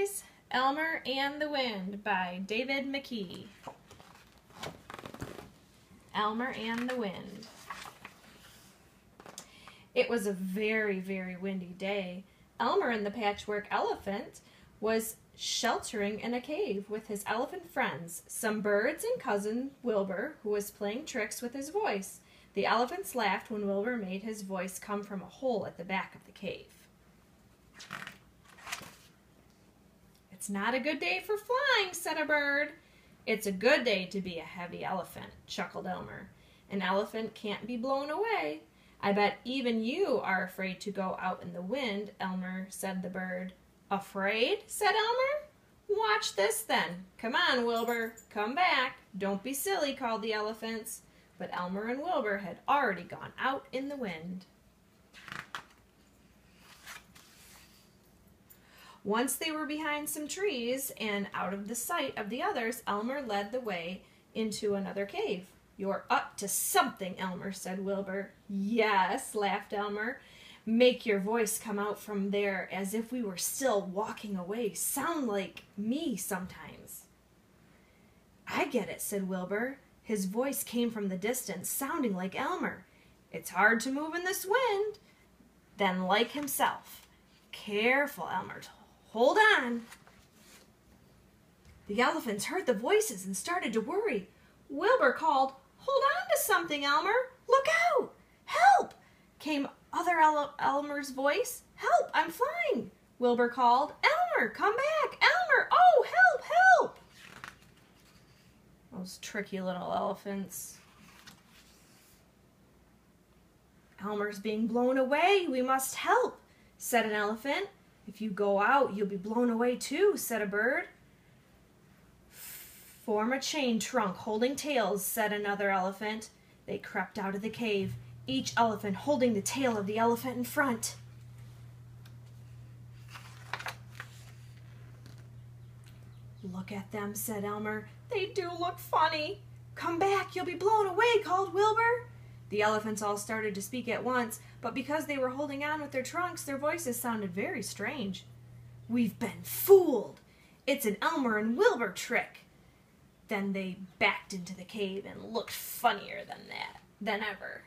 guys, Elmer and the Wind by David McKee. Elmer and the Wind. It was a very, very windy day. Elmer and the Patchwork Elephant was sheltering in a cave with his elephant friends, some birds, and cousin Wilbur, who was playing tricks with his voice. The elephants laughed when Wilbur made his voice come from a hole at the back of the cave. "It's not a good day for flying," said a bird. "It's a good day to be a heavy elephant," chuckled Elmer. "An elephant can't be blown away. I bet even you are afraid to go out in the wind," Elmer said the bird. "Afraid?" said Elmer. "Watch this then. Come on, Wilbur. Come back. Don't be silly," called the elephants. But Elmer and Wilbur had already gone out in the wind. Once they were behind some trees and out of the sight of the others, Elmer led the way into another cave. "You're up to something, Elmer," said Wilbur. "Yes," laughed Elmer. "Make your voice come out from there as if we were still walking away. Sound like me sometimes." "I get it," said Wilbur. His voice came from the distance, sounding like Elmer. "It's hard to move in this wind." Then, like himself, "Careful, Elmer. Hold on." The elephants heard the voices and started to worry. Wilbur called, "Hold on to something, Elmer. Look out. Help!" came other Elmer's voice. "Help, I'm flying." Wilbur called, "Elmer, come back. Elmer, oh, help, help." Those tricky little elephants. "Elmer's being blown away. We must help," said an elephant. "If you go out, you'll be blown away too," said a bird. "Form a chain trunk holding tails," said another elephant. They crept out of the cave, each elephant holding the tail of the elephant in front. "Look at them," said Elmer. "They do look funny." "Come back, you'll be blown away," called Wilbur. The elephants all started to speak at once, but because they were holding on with their trunks, their voices sounded very strange. "We've been fooled. It's an Elmer and Wilbur trick." Then they backed into the cave and looked funnier than ever.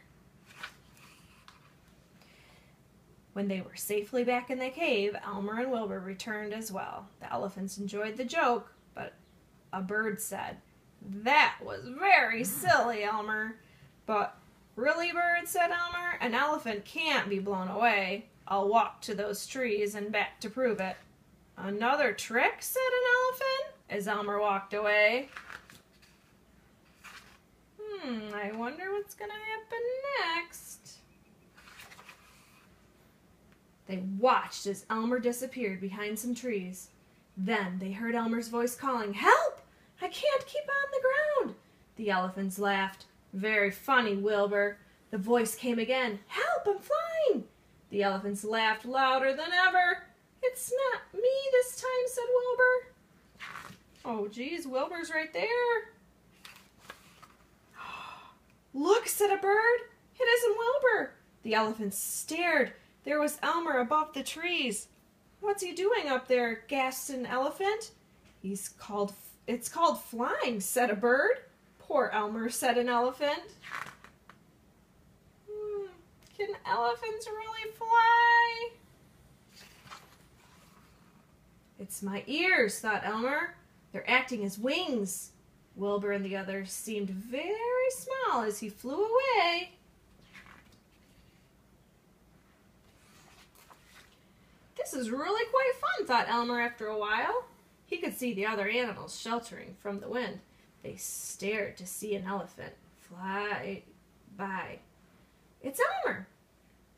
When they were safely back in the cave, Elmer and Wilbur returned as well. The elephants enjoyed the joke, but a bird said, "That was very silly, Elmer." "But really, bird," said Elmer, "an elephant can't be blown away. I'll walk to those trees and back to prove it." "Another trick?" said an elephant, as Elmer walked away. I wonder what's going to happen next. They watched as Elmer disappeared behind some trees. Then they heard Elmer's voice calling, "Help! I can't keep on the ground." The elephants laughed. "Very funny, Wilbur." The voice came again, "Help! I'm flying." The elephants laughed louder than ever. "It's not me this time," said Wilbur. "Oh, geez, Wilbur's right there." "Look," said a bird. "It isn't Wilbur." The elephants stared. There was Elmer above the trees. "What's he doing up there?" gasped an elephant. It's called flying," said a bird. "Poor Elmer," said an elephant. Can elephants really fly? "It's my ears," thought Elmer. "They're acting as wings." Wilbur and the others seemed very small as he flew away. "This is really quite fun," thought Elmer after a while. He could see the other animals sheltering from the wind. They stared to see an elephant fly by. "It's Elmer,"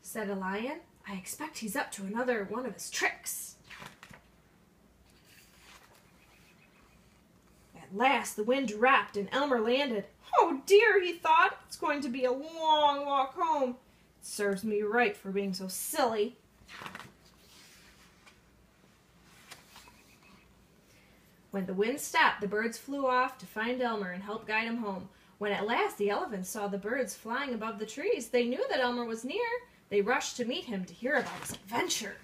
said a lion. "I expect he's up to another one of his tricks." At last the wind dropped and Elmer landed. "Oh dear," he thought, "it's going to be a long walk home. It serves me right for being so silly." When the wind stopped, the birds flew off to find Elmer and help guide him home. When at last the elephants saw the birds flying above the trees, they knew that Elmer was near. They rushed to meet him to hear about his adventure.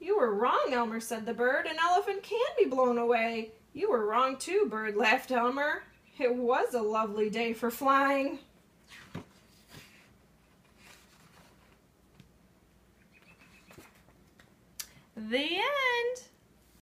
You were wrong, Elmer, said the bird. An elephant can be blown away. You were wrong too, Bird, laughed Elmer. It was a lovely day for flying. The end.